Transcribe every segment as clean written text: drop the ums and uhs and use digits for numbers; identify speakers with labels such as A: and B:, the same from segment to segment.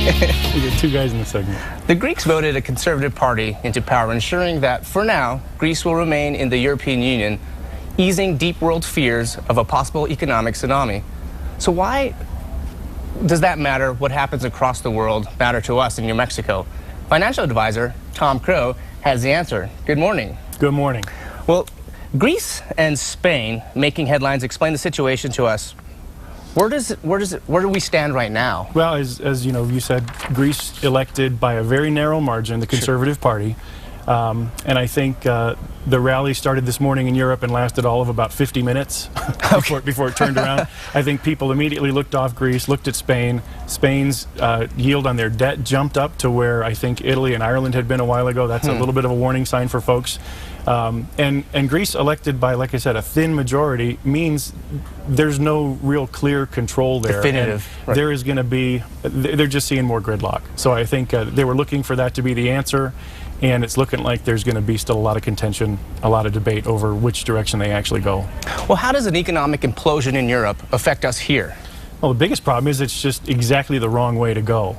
A: We get two guys in the segment.
B: The Greeks voted a conservative party into power, ensuring that, for now, Greece will remain in the European Union, easing deep world fears of a possible economic tsunami. So why does that matter? What happens across the world matter to us in New Mexico? Financial advisor Tom Crow has the answer. Good morning.
A: Good morning.
B: Well, Greece and Spain making headlines. Explain the situation to us. Where do we stand right now?
A: Well, as you know, you said, Greece elected by a very narrow margin the Conservative Party. And I think the rally started this morning in Europe and lasted all of about 50 minutes before it turned around. I think people immediately looked off Greece, looked at Spain. Spain's yield on their debt jumped up to where I think Italy and Ireland had been a while ago. That's a little bit of a warning sign for folks. And Greece elected by, like I said, a thin majority means there's no real clear control there.
B: Definitive. Right.
A: There is going to be, they're just seeing more gridlock. So I think they were looking for that to be the answer. And it's looking like there's going to be still a lot of contention, a lot of debate over which direction they actually go.
B: Well, how does an economic implosion in Europe affect us here?
A: Well, the biggest problem is it's just exactly the wrong way to go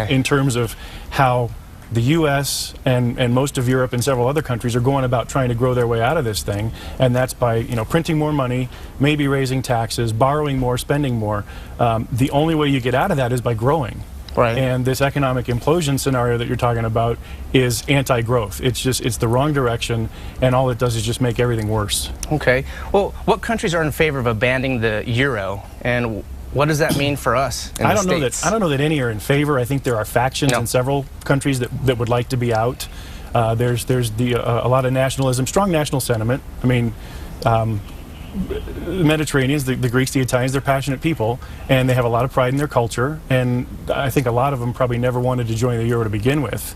A: in terms of how the U.S. and most of Europe and several other countries are going about trying to grow their way out of this thing. And that's by, printing more money, maybe raising taxes, borrowing more, spending more. The only way you get out of that is by growing.
B: Right.
A: And this economic implosion scenario that you're talking about is anti-growth. It's the wrong direction, and all it does is just make everything worse.
B: Okay. Well, what countries are in favor of abandoning the euro, and what does that mean for us in the States?
A: I don't know that any are in favor. I think there are factions in several countries that would like to be out. There's a lot of nationalism, strong national sentiment. I mean, the Mediterraneans, the Greeks, the Italians, they're passionate people, and they have a lot of pride in their culture, and I think a lot of them probably never wanted to join the euro to begin with.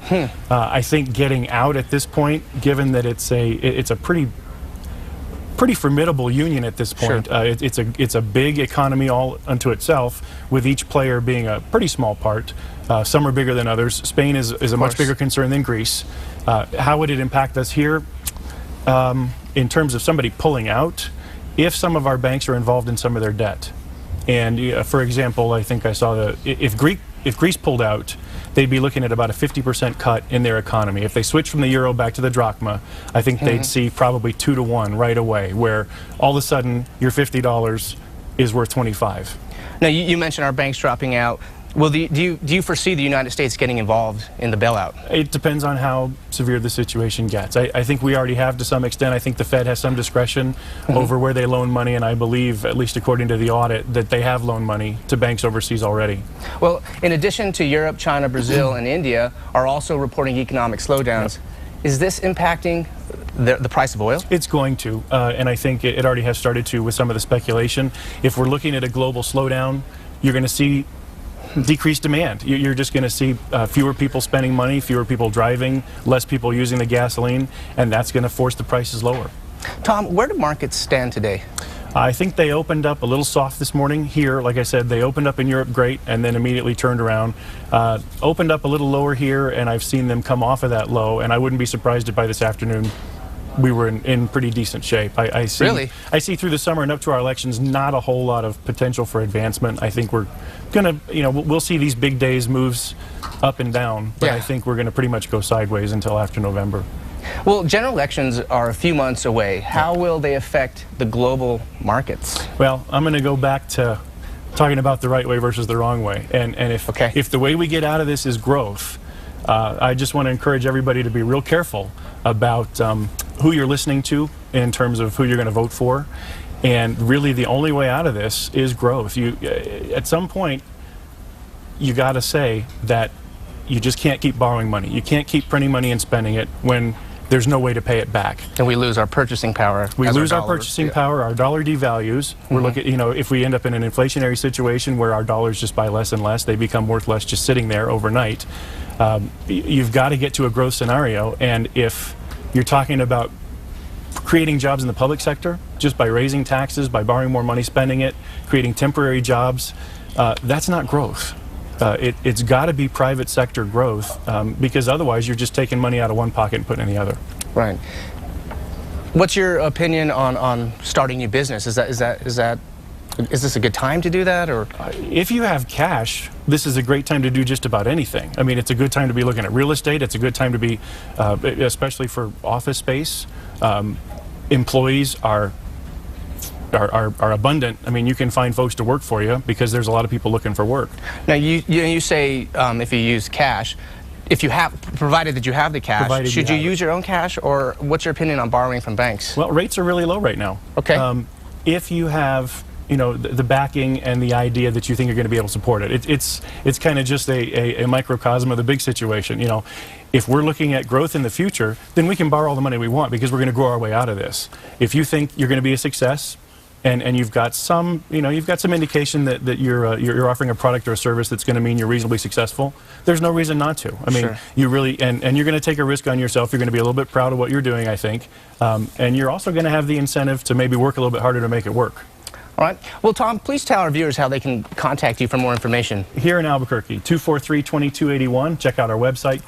A: I think getting out at this point, given that it's a pretty formidable union at this point.
B: Sure.
A: It's a big economy all unto itself, with each player being a pretty small part. Some are bigger than others. Spain is a much bigger concern than Greece. How would it impact us here? In terms of somebody pulling out, if some of our banks are involved in some of their debt, and for example, I think I saw if Greece pulled out, they'd be looking at about a 50% cut in their economy. If they switch from the euro back to the drachma, I think they'd see probably 2 to 1 right away, where all of a sudden your $50 is worth 25.
B: Now, you mentioned our banks dropping out. Well, do you foresee the United States getting involved in the bailout?
A: It depends on how severe the situation gets. I think we already have to some extent. I think the Fed has some discretion over where they loan money, and I believe, at least according to the audit, that they have loaned money to banks overseas already.
B: Well, in addition to Europe, China, Brazil, and India are also reporting economic slowdowns. Is this impacting the price of oil? It's
A: going to, and I think it already has started to with some of the speculation. If we're looking at a global slowdown, you're going to see decreased demand. You're just going to see fewer people spending money, fewer people driving, less people using the gasoline, and that's going to force the prices lower.
B: Tom, where do markets stand today?
A: I think they opened up a little soft this morning here. Like I said, they opened up in Europe great and then immediately turned around. Opened up a little lower here, and I've seen them come off of that low, and I wouldn't be surprised if by this afternoon we were in pretty decent shape. I see through the summer and up to our elections not a whole lot of potential for advancement. I think we're going to, we'll see these big days moves up and down, but I think we're going to pretty much go sideways until after November.
B: Well, general elections are a few months away. How will they affect the global markets?
A: Well, I'm going to go back to talking about the right way versus the wrong way. And if the way we get out of this is growth, I just want to encourage everybody to be real careful about who you're listening to in terms of who you're going to vote for. And really the only way out of this is growth. At some point, you got to say that you just can't keep borrowing money. You can't keep printing money and spending it when there's no way to pay it back.
B: And we lose our purchasing power.
A: We lose our purchasing power. Our dollar devalues. We're looking, if we end up in an inflationary situation where our dollars just buy less and less, they become worth less just sitting there overnight. You've got to get to a growth scenario, and if you're talking about creating jobs in the public sector just by raising taxes, by borrowing more money, spending it, creating temporary jobs, that's not growth. It's got to be private sector growth, because otherwise you're just taking money out of one pocket and putting it in the other.
B: Right. What's your opinion on starting new business? Is that Is this a good time to do that, or?
A: If you have cash, this is a great time to do just about anything. I mean, it's a good time to be looking at real estate. It's a good time to be, especially for office space. Employees are abundant. I mean, you can find folks to work for you because there's a lot of people looking for work.
B: Now, you say if you use cash, if you have, provided that you have the cash, should you use your own cash, or what's your opinion on borrowing from banks?
A: Well, rates are really low right now.
B: Okay.
A: If you have, you know, the backing and the idea that you think you're going to be able to support it, it's kind of just a microcosm of the big situation. You know, if we're looking at growth in the future, then we can borrow all the money we want because we're going to grow our way out of this. If you think you're going to be a success, and you've got some, you know, you've got some indication that you're offering a product or a service that's going to mean you're reasonably successful, there's no reason not to. I mean, you really, and you're going to take a risk on yourself. You're going to be a little bit proud of what you're doing, I think, and you're also going to have the incentive to maybe work a little bit harder to make it work.
B: All right. Well, Tom, please tell our viewers how they can contact you for more information.
A: Here in Albuquerque, 243-2281. Check out our website,